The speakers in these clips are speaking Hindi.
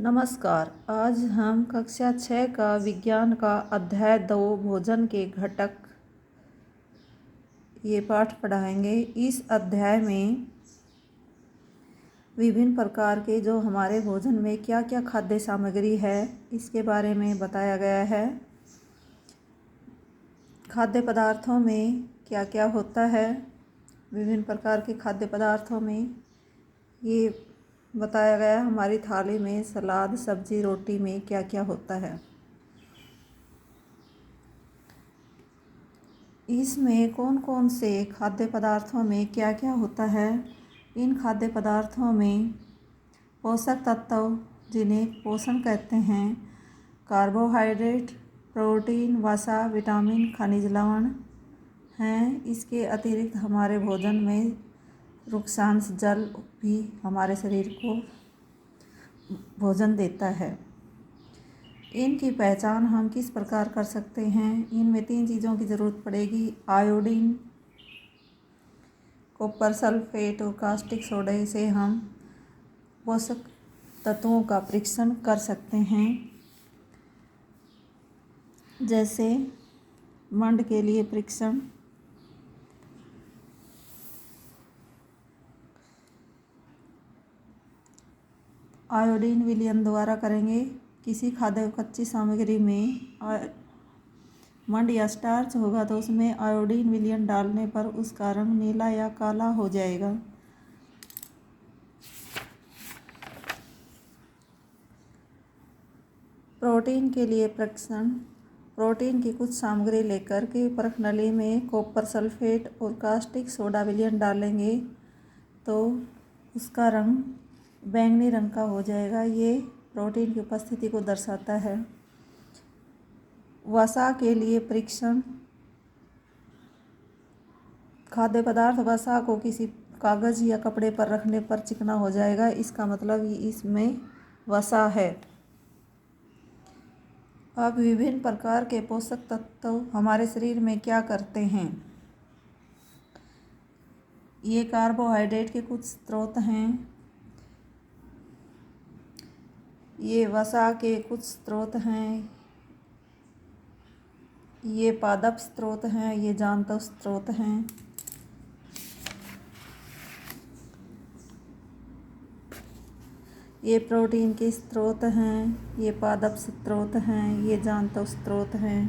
नमस्कार। आज हम कक्षा 6 का विज्ञान का अध्याय 2 भोजन के घटक ये पाठ पढ़ाएंगे। इस अध्याय में विभिन्न प्रकार के जो हमारे भोजन में क्या क्या खाद्य सामग्री है इसके बारे में बताया गया है। खाद्य पदार्थों में क्या क्या होता है, विभिन्न प्रकार के खाद्य पदार्थों में ये बताया गया। हमारी थाली में सलाद, सब्जी, रोटी में क्या क्या होता है। इसमें कौन कौन से खाद्य पदार्थों में क्या क्या होता है। इन खाद्य पदार्थों में पोषक तत्व जिन्हें पोषण कहते हैं, कार्बोहाइड्रेट, प्रोटीन, वसा, विटामिन, खनिज लवण हैं। इसके अतिरिक्त हमारे भोजन में रुक्षांश जल भी हमारे शरीर को भोजन देता है। इनकी पहचान हम किस प्रकार कर सकते हैं। इनमें 3 चीज़ों की ज़रूरत पड़ेगी: आयोडीन, कॉपर सल्फेट और कास्टिक सोडा से हम पोषक तत्वों का परीक्षण कर सकते हैं। जैसे मंड के लिए परीक्षण, आयोडीन विलयन द्वारा करेंगे। किसी खाद्य कच्ची सामग्री में मंड या स्टार्च होगा तो उसमें आयोडीन विलयन डालने पर उसका रंग नीला या काला हो जाएगा। प्रोटीन के लिए परीक्षण, प्रोटीन की कुछ सामग्री लेकर के परखनली में कॉपर सल्फेट और कास्टिक सोडा विलयन डालेंगे तो उसका रंग बैंगनी रंग का हो जाएगा। ये प्रोटीन की उपस्थिति को दर्शाता है। वसा के लिए परीक्षण, खाद्य पदार्थ वसा को किसी कागज़ या कपड़े पर रखने पर चिकना हो जाएगा, इसका मतलब इसमें वसा है। अब विभिन्न प्रकार के पोषक तत्व हमारे शरीर में क्या करते हैं। ये कार्बोहाइड्रेट के कुछ स्रोत हैं, ये वसा के कुछ स्रोत हैं, ये पादप स्रोत हैं, ये जांतव स्रोत हैं। ये प्रोटीन के स्रोत हैं, ये पादप स्रोत हैं, ये जांतव स्रोत हैं।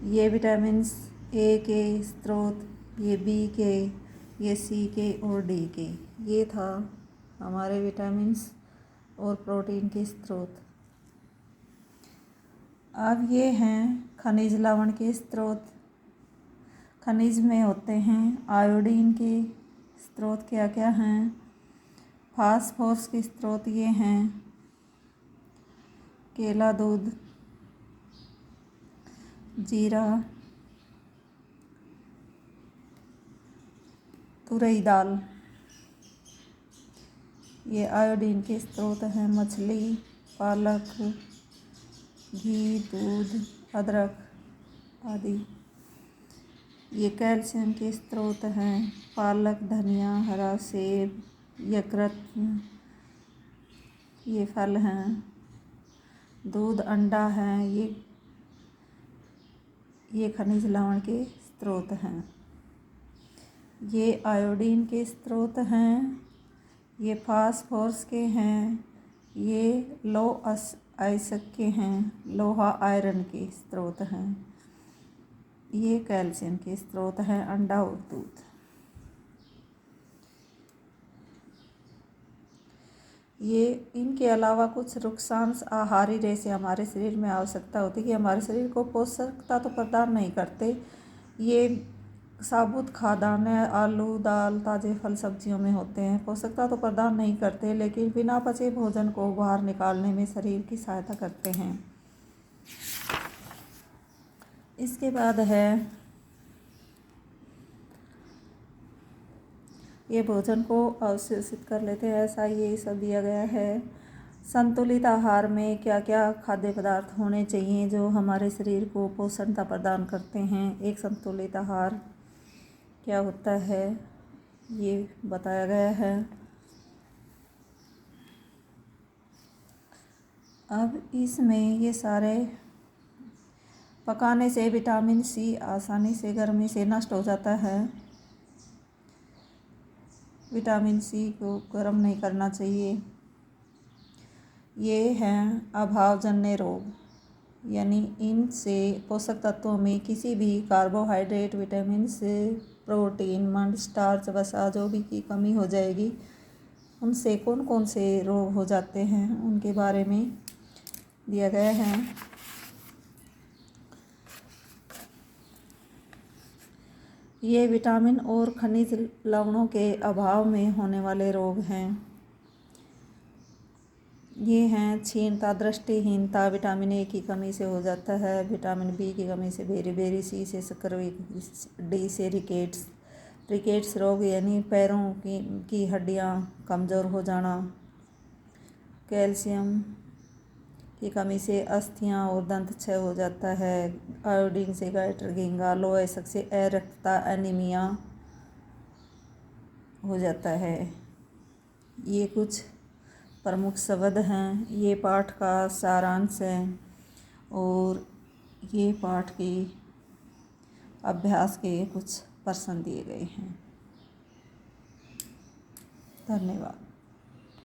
ये विटामिन ए के स्रोत, ये बी के, ये सी के और डी के। ये था हमारे विटामिन्स और प्रोटीन के स्रोत। अब ये हैं खनिज लवण के स्रोत। खनिज में होते हैं आयोडीन के स्रोत क्या क्या हैं। फास्फोरस के स्रोत ये हैं केला दूध, जीरा, तुरई दाल। ये आयोडीन के स्रोत हैं मछली, पालक, घी, दूध, अदरक आदि। ये कैल्शियम के स्रोत हैं पालक, धनिया, हरा सेब, यकृत, ये फल हैं। दूध, अंडा हैं, ये खनिज लवण के स्रोत हैं। ये आयोडीन के स्रोत हैं, ये फास्फोरस के हैं, ये अयस्क के हैं, लोहा आयरन के स्रोत हैं। ये कैल्शियम के स्रोत हैं अंडा और दूध। ये इनके अलावा कुछ रुक्षांश आहारी जैसे हमारे शरीर में आवश्यकता होती है कि हमारे शरीर को पोषकता तो प्रदान नहीं करते। ये साबुत खाद्यान्न, आलू, दाल, ताज़े फल सब्जियों में होते हैं। पोषकता तो प्रदान नहीं करते लेकिन बिना पचे भोजन को बाहर निकालने में शरीर की सहायता करते हैं। इसके बाद है ये भोजन को अवशोषित कर लेते हैं, ऐसा ये सब दिया गया है। संतुलित आहार में क्या क्या खाद्य पदार्थ होने चाहिए जो हमारे शरीर को पोषणता प्रदान करते हैं। एक संतुलित आहार क्या होता है, ये बताया गया है। अब इसमें ये सारे पकाने से विटामिन सी आसानी से गर्मी से नष्ट हो जाता है। विटामिन सी को गर्म नहीं करना चाहिए। ये हैं अभावजन्य रोग, यानी इनसे पोषक तत्वों में किसी भी कार्बोहाइड्रेट, विटामिन से, प्रोटीन, मंड, स्टार्च, वसा जो भी की कमी हो जाएगी। उनसे कौन कौन से रोग हो जाते हैं उनके बारे में दिया गया है। ये विटामिन और खनिज लवणों के अभाव में होने वाले रोग हैं। ये हैं क्षीणता, दृष्टिहीनता, विटामिन ए की कमी से हो जाता है, विटामिन बी की कमी से, बेरी सी से, सक्रिय डी से रिकेट्स रोग यानी पैरों की हड्डियां कमज़ोर हो जाना, कैल्शियम की कमी से अस्थियां और दंत क्षय हो जाता है, आयोडीन से गाइटर गेंगा, लोएसक से अरक्तता एनीमिया हो जाता है। ये कुछ प्रमुख शब्द हैं। ये पाठ का सारांश है और ये पाठ के अभ्यास के कुछ प्रश्न दिए गए हैं। धन्यवाद।